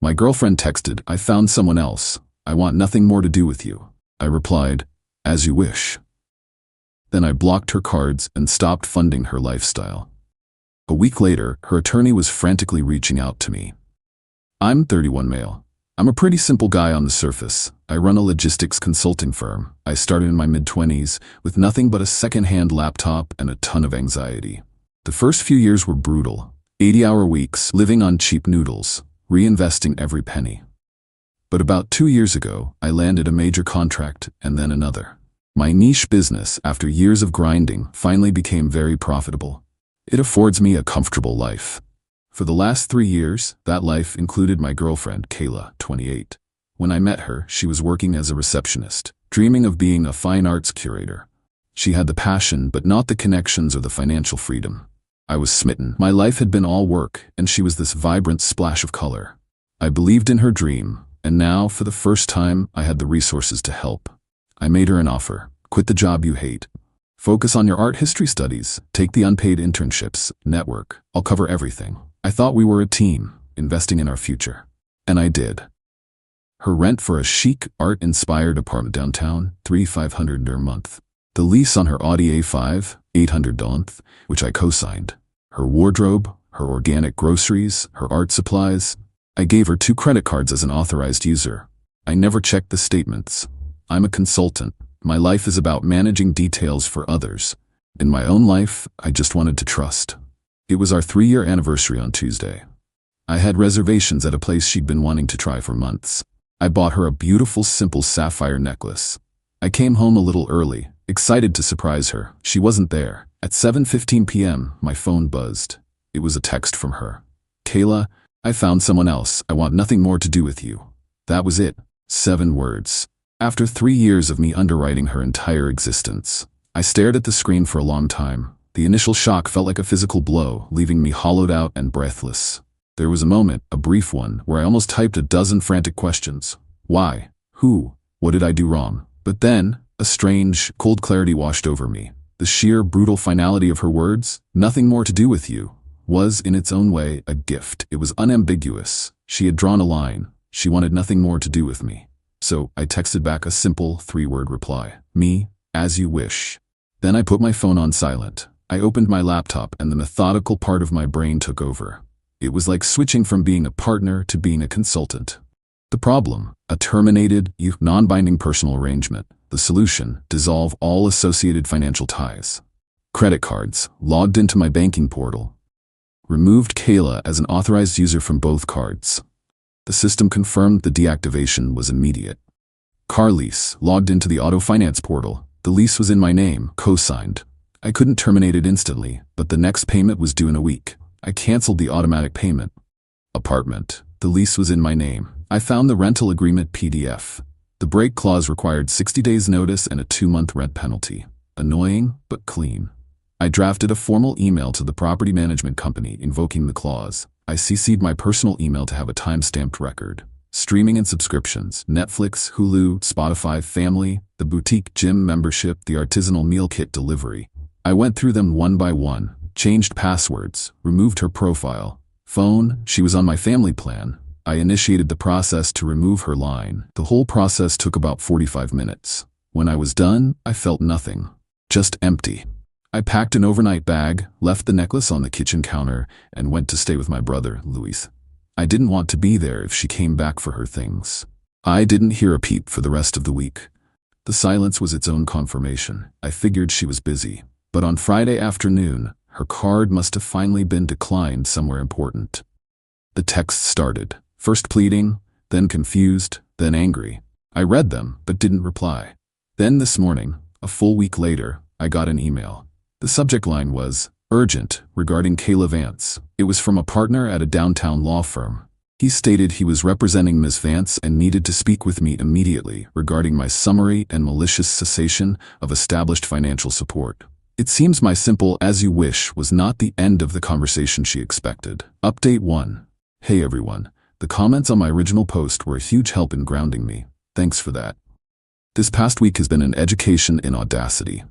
My girlfriend texted, "I found someone else. I want nothing more to do with you." I replied, "As you wish." Then I blocked her cards and stopped funding her lifestyle. A week later, her attorney was frantically reaching out to me. I'm 31 male. I'm a pretty simple guy on the surface. I run a logistics consulting firm. I started in my mid-20s with nothing but a second-hand laptop and a ton of anxiety. The first few years were brutal. 80-hour weeks, living on cheap noodles, reinvesting every penny. But about 2 years ago, I landed a major contract and then another. My niche business, after years of grinding, finally became very profitable. It affords me a comfortable life. For the last 3 years, that life included my girlfriend, Kayla, 28. When I met her, she was working as a receptionist, dreaming of being a fine arts curator. She had the passion, but not the connections or the financial freedom. I was smitten. My life had been all work, and she was this vibrant splash of color. I believed in her dream, and now, for the first time, I had the resources to help. I made her an offer. Quit the job you hate. Focus on your art history studies. Take the unpaid internships. Network. I'll cover everything. I thought we were a team, investing in our future. And I did. Her rent for a chic, art-inspired apartment downtown, $3,500 a month. The lease on her Audi A5, $800 a month, which I co-signed. Her wardrobe, her organic groceries, her art supplies. I gave her 2 credit cards as an authorized user. I never checked the statements. I'm a consultant. My life is about managing details for others. In my own life, I just wanted to trust. It was our 3-year anniversary on Tuesday. I had reservations at a place she'd been wanting to try for months. I bought her a beautiful, simple sapphire necklace. I came home a little early, excited to surprise her. She wasn't there. At 7:15 p.m., my phone buzzed. It was a text from her. "Kayla, I found someone else. I want nothing more to do with you." That was it. 7 words. After 3 years of me underwriting her entire existence, I stared at the screen for a long time. The initial shock felt like a physical blow, leaving me hollowed out and breathless. There was a moment, a brief one, where I almost typed a dozen frantic questions. Why? Who? What did I do wrong? But then, a strange, cold clarity washed over me. The sheer, brutal finality of her words, "Nothing more to do with you," was, in its own way, a gift. It was unambiguous. She had drawn a line. She wanted nothing more to do with me. So I texted back a simple 3-word reply. Me, as you wish. Then I put my phone on silent. I opened my laptop and the methodical part of my brain took over. It was like switching from being a partner to being a consultant. The problem, a terminated, non-binding personal arrangement. The solution, dissolve all associated financial ties. Credit cards, logged into my banking portal. Removed Kayla as an authorized user from both cards. The system confirmed the deactivation was immediate. Car lease, logged into the auto finance portal. The lease was in my name, co-signed. I couldn't terminate it instantly, but the next payment was due in a week. I canceled the automatic payment. Apartment, the lease was in my name. I found the rental agreement PDF. The break clause required 60 days notice and a 2-month rent penalty. Annoying, but clean. I drafted a formal email to the property management company invoking the clause. I CC'd my personal email to have a time-stamped record. Streaming and subscriptions, Netflix, Hulu, Spotify, Family, the boutique gym membership, the artisanal meal kit delivery. I went through them one by one, changed passwords, removed her profile. Phone, she was on my family plan. I initiated the process to remove her line. The whole process took about 45 minutes. When I was done, I felt nothing. Just empty. I packed an overnight bag, left the necklace on the kitchen counter, and went to stay with my brother, Luis. I didn't want to be there if she came back for her things. I didn't hear a peep for the rest of the week. The silence was its own confirmation. I figured she was busy. But on Friday afternoon, her card must have finally been declined somewhere important. The text started, first pleading, then confused, then angry. I read them, but didn't reply. Then this morning, a full week later, I got an email. The subject line was, "Urgent, regarding Kayla Vance." It was from a partner at a downtown law firm. He stated he was representing Ms. Vance and needed to speak with me immediately regarding my summary and malicious cessation of established financial support. It seems my simple "as you wish" was not the end of the conversation she expected. Update 1. Hey everyone. The comments on my original post were a huge help in grounding me. Thanks for that. This past week has been an education in audacity.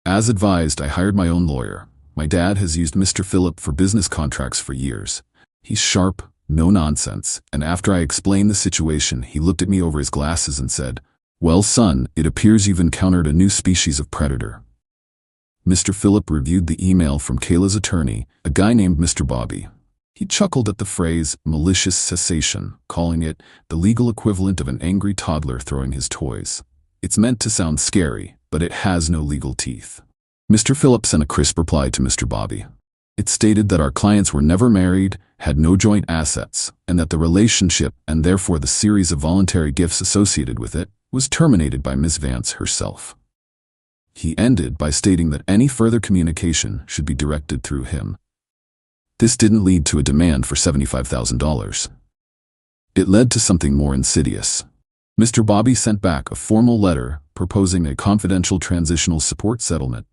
As advised, I hired my own lawyer. My dad has used Mr. Phillip for business contracts for years. He's sharp, No nonsense, and after I explained the situation, he looked at me over his glasses and said, "Well, son, it appears you've encountered a new species of predator." Mr. Phillip reviewed the email from Kayla's attorney, a guy named Mr. Bobby. He chuckled at the phrase malicious cessation, calling it the legal equivalent of an angry toddler throwing his toys. It's meant to sound scary, but it has no legal teeth. Mr. Phillip sent a crisp reply to Mr. Bobby. It stated that our clients were never married, had no joint assets, and that the relationship, and therefore the series of voluntary gifts associated with it, was terminated by Ms. Vance herself. He ended by stating that any further communication should be directed through him. This didn't lead to a demand for $75,000. It led to something more insidious. Mr. Bobby sent back a formal letter proposing a confidential transitional support settlement.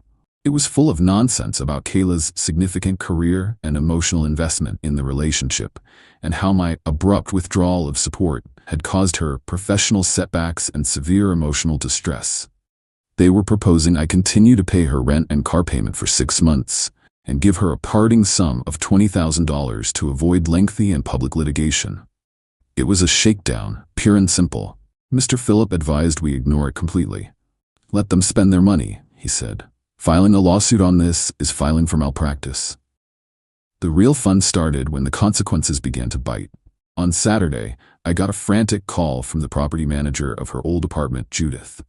It was full of nonsense about Kayla's significant career and emotional investment in the relationship, and how my abrupt withdrawal of support had caused her professional setbacks and severe emotional distress. They were proposing I continue to pay her rent and car payment for 6 months, and give her a parting sum of $20,000 to avoid lengthy and public litigation. It was a shakedown, pure and simple. Mr. Phillip advised we ignore it completely. "Let them spend their money," he said. "Filing a lawsuit on this is filing for malpractice." The real fun started when the consequences began to bite. On Saturday, I got a frantic call from the property manager of her old apartment, Judith.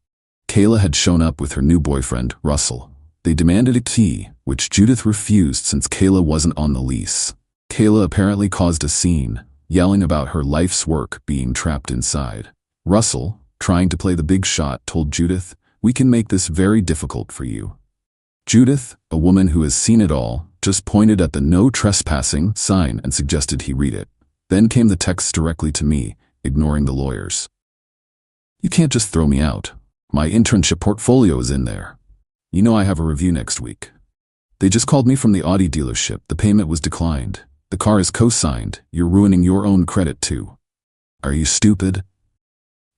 Kayla had shown up with her new boyfriend, Russell. They demanded a key, which Judith refused since Kayla wasn't on the lease. Kayla apparently caused a scene, yelling about her life's work being trapped inside. Russell, trying to play the big shot, told Judith, "We can make this very difficult for you." Judith, a woman who has seen it all, just pointed at the "no trespassing" sign and suggested he read it. Then came the text directly to me, ignoring the lawyers. "You can't just throw me out. My internship portfolio is in there. You know I have a review next week. They just called me from the Audi dealership. The payment was declined. The car is co-signed. You're ruining your own credit too. Are you stupid?"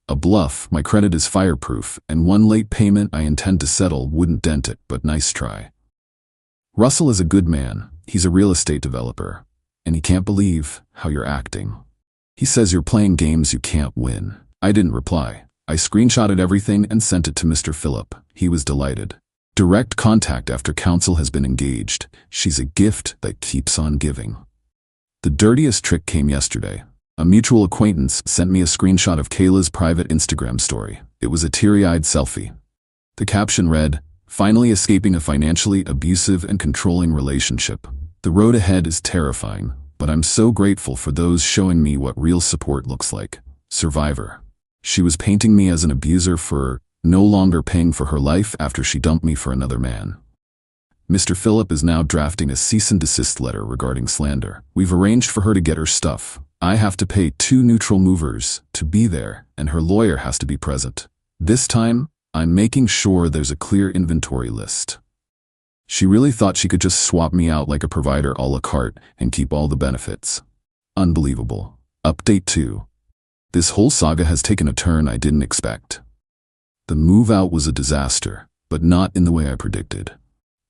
A bluff. My credit is fireproof, and one late payment I intend to settle wouldn't dent it, but nice try. Russell is a good man. He's a real estate developer, and he can't believe how you're acting. He says you're playing games you can't win. I didn't reply. I screenshotted everything and sent it to Mr. Phillip. He was delighted. Direct contact after counsel has been engaged. She's a gift that keeps on giving. The dirtiest trick came yesterday. A mutual acquaintance sent me a screenshot of Kayla's private Instagram story. It was a teary-eyed selfie. The caption read, "Finally escaping a financially abusive and controlling relationship. The road ahead is terrifying, but I'm so grateful for those showing me what real support looks like. Survivor." She was painting me as an abuser for no longer paying for her life after she dumped me for another man. Mr. Phillip is now drafting a cease and desist letter regarding slander. We've arranged for her to get her stuff. I have to pay 2 neutral movers to be there, and her lawyer has to be present. This time, I'm making sure there's a clear inventory list. She really thought she could just swap me out like a provider a la carte and keep all the benefits. Unbelievable. Update 2. This whole saga has taken a turn I didn't expect. The move out was a disaster, but not in the way I predicted.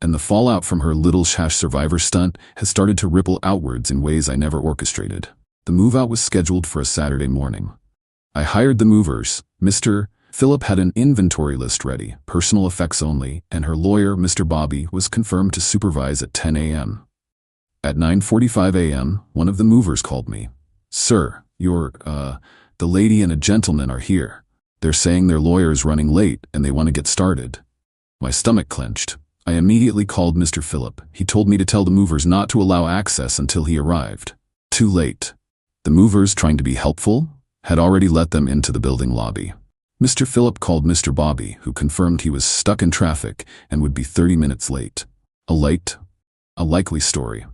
And the fallout from her little Shash Survivor stunt has started to ripple outwards in ways I never orchestrated. The move-out was scheduled for a Saturday morning. I hired the movers. Mr. Phillip had an inventory list ready, personal effects only, and her lawyer, Mr. Bobby, was confirmed to supervise at 10 a.m. At 9:45 a.m., one of the movers called me. "Sir, the lady and a gentleman are here. They're saying their lawyer is running late and they want to get started." My stomach clenched. I immediately called Mr. Phillip. He told me to tell the movers not to allow access until he arrived. Too late. The movers, trying to be helpful, had already let them into the building lobby. Mr. Phillip called Mr. Bobby, who confirmed he was stuck in traffic and would be 30 minutes late. A likely story.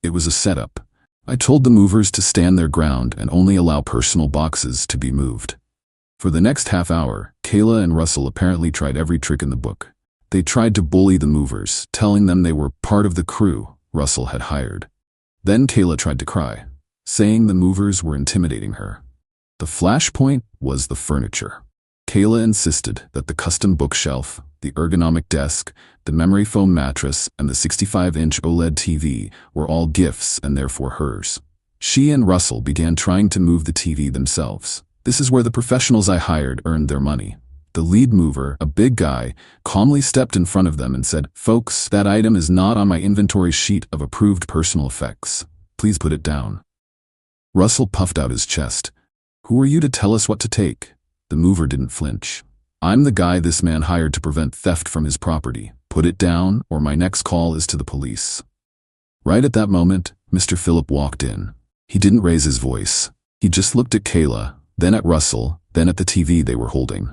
It was a setup. I told the movers to stand their ground and only allow personal boxes to be moved. For the next half hour, Kayla and Russell apparently tried every trick in the book. They tried to bully the movers, telling them they were part of the crew Russell had hired. Then Kayla tried to cry, saying the movers were intimidating her. The flashpoint was the furniture. Kayla insisted that the custom bookshelf, the ergonomic desk, the memory foam mattress, and the 65-inch OLED TV were all gifts and therefore hers. She and Russell began trying to move the TV themselves. This is where the professionals I hired earned their money. The lead mover, a big guy, calmly stepped in front of them and said, "Folks, that item is not on my inventory sheet of approved personal effects. Please put it down." Russell puffed out his chest. "Who are you to tell us what to take?" The mover didn't flinch. "I'm the guy this man hired to prevent theft from his property. Put it down, or my next call is to the police." Right at that moment, Mr. Phillip walked in. He didn't raise his voice. He just looked at Kayla, then at Russell, then at the TV they were holding.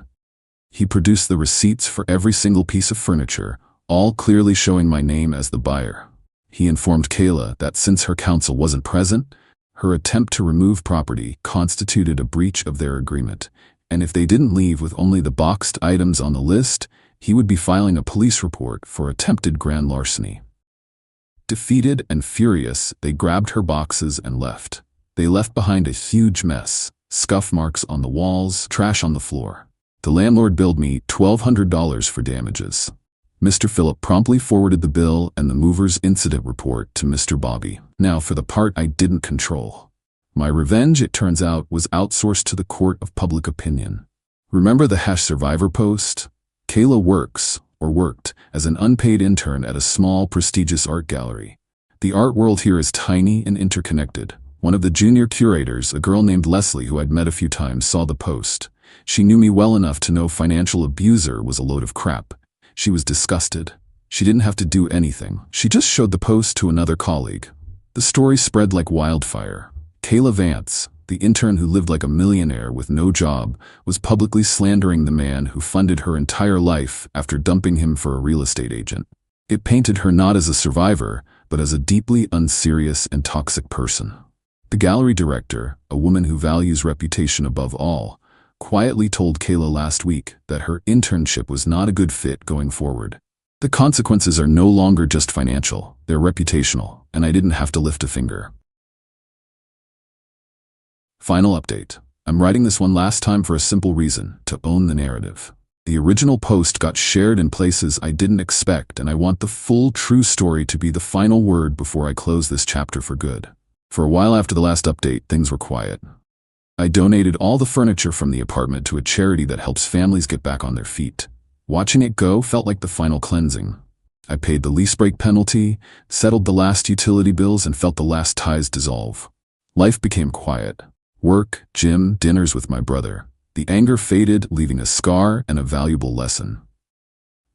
He produced the receipts for every single piece of furniture, all clearly showing my name as the buyer. He informed Kayla that since her counsel wasn't present, her attempt to remove property constituted a breach of their agreement, and if they didn't leave with only the boxed items on the list, he would be filing a police report for attempted grand larceny. Defeated and furious, they grabbed her boxes and left. They left behind a huge mess, scuff marks on the walls, trash on the floor. The landlord billed me $1,200 for damages. Mr. Phillip promptly forwarded the bill and the mover's incident report to Mr. Bobby. Now for the part I didn't control. My revenge, it turns out, was outsourced to the court of public opinion. Remember the #survivor post? Kayla worked as an unpaid intern at a small, prestigious art gallery. The art world here is tiny and interconnected. One of the junior curators, a girl named Leslie who I'd met a few times, saw the post. She knew me well enough to know financial abuser was a load of crap. She was disgusted. She didn't have to do anything. She just showed the post to another colleague. The story spread like wildfire. Kayla Vance, the intern who lived like a millionaire with no job, was publicly slandering the man who funded her entire life after dumping him for a real estate agent. It painted her not as a survivor, but as a deeply unserious and toxic person. The gallery director, a woman who values reputation above all, quietly told Kayla last week that her internship was not a good fit going forward. The consequences are no longer just financial, they're reputational, and I didn't have to lift a finger. Final update. I'm writing this one last time for a simple reason: to own the narrative. The original post got shared in places I didn't expect, and I want the full, true story to be the final word before I close this chapter for good. For a while after the last update, things were quiet. I donated all the furniture from the apartment to a charity that helps families get back on their feet. Watching it go felt like the final cleansing. I paid the lease break penalty, settled the last utility bills, and felt the last ties dissolve. Life became quiet. Work, gym, dinners with my brother. The anger faded, leaving a scar and a valuable lesson.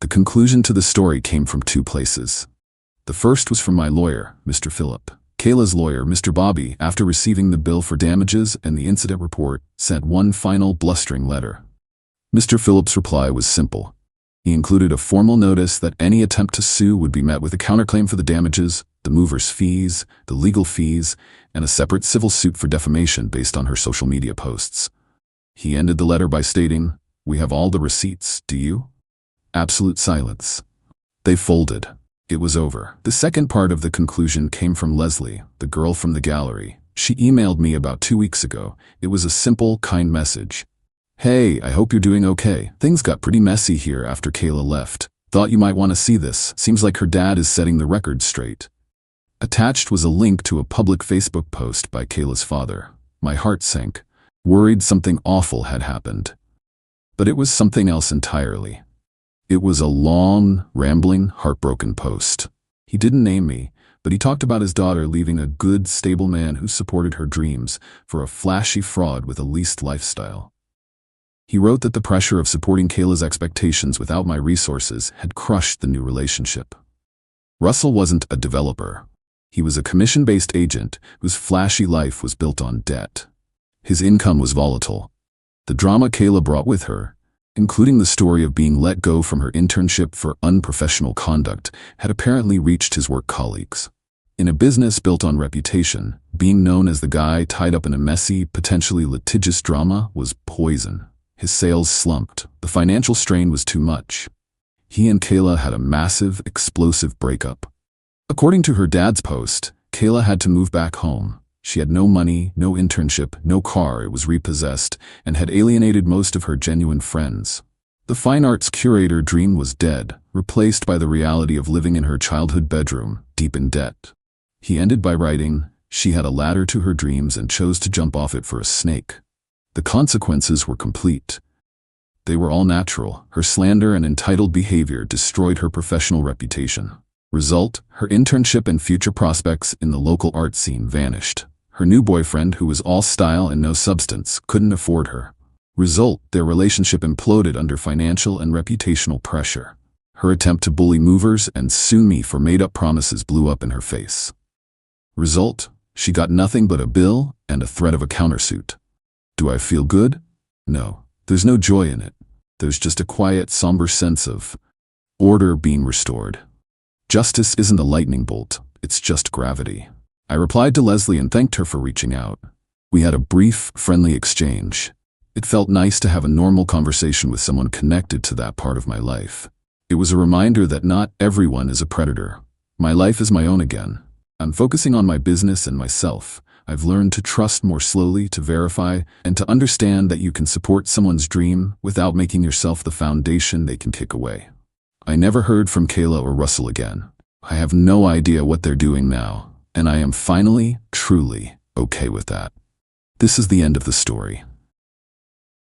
The conclusion to the story came from two places. The first was from my lawyer, Mr. Phillip. Kayla's lawyer, Mr. Bobby, after receiving the bill for damages and the incident report, sent one final blustering letter. Mr. Phillip's reply was simple. He included a formal notice that any attempt to sue would be met with a counterclaim for the damages, the mover's fees, the legal fees, and a separate civil suit for defamation based on her social media posts. He ended the letter by stating, "We have all the receipts, do you?" Absolute silence. They folded. It was over. The second part of the conclusion came from Leslie, the girl from the gallery. She emailed me about 2 weeks ago. It was a simple, kind message. "Hey, I hope you're doing okay. Things got pretty messy here after Kayla left. Thought you might want to see this. Seems like her dad is setting the record straight." Attached was a link to a public Facebook post by Kayla's father. My heart sank, worried something awful had happened. But it was something else entirely. It was a long, rambling, heartbroken post. He didn't name me, but he talked about his daughter leaving a good, stable man who supported her dreams for a flashy fraud with a leased lifestyle. He wrote that the pressure of supporting Kayla's expectations without my resources had crushed the new relationship. Russell wasn't a developer. He was a commission-based agent whose flashy life was built on debt. His income was volatile. The drama Kayla brought with her, including the story of being let go from her internship for unprofessional conduct, had apparently reached his work colleagues. In a business built on reputation, being known as the guy tied up in a messy, potentially litigious drama was poison. His sales slumped. The financial strain was too much. He and Kayla had a massive, explosive breakup. According to her dad's post, Kayla had to move back home. She had no money, no internship, no car, it was repossessed, and had alienated most of her genuine friends. The fine arts curator dream was dead, replaced by the reality of living in her childhood bedroom, deep in debt. He ended by writing, She had a ladder to her dreams and chose to jump off it for a snake. The consequences were complete. They were all natural. Her slander and entitled behavior destroyed her professional reputation. Result, her internship and future prospects in the local art scene vanished. Her new boyfriend, who was all style and no substance, couldn't afford her. Result, their relationship imploded under financial and reputational pressure. Her attempt to bully movers and sue me for made-up promises blew up in her face. Result, she got nothing but a bill and a threat of a countersuit. Do I feel good? No. There's no joy in it. There's just a quiet, somber sense of order being restored. Justice isn't a lightning bolt, it's just gravity. I replied to Leslie and thanked her for reaching out. We had a brief, friendly exchange. It felt nice to have a normal conversation with someone connected to that part of my life. It was a reminder that not everyone is a predator. My life is my own again. I'm focusing on my business and myself. I've learned to trust more slowly, to verify, and to understand that you can support someone's dream without making yourself the foundation they can kick away. I never heard from Kayla or Russell again. I have no idea what they're doing now, and I am finally, truly okay with that. This is the end of the story.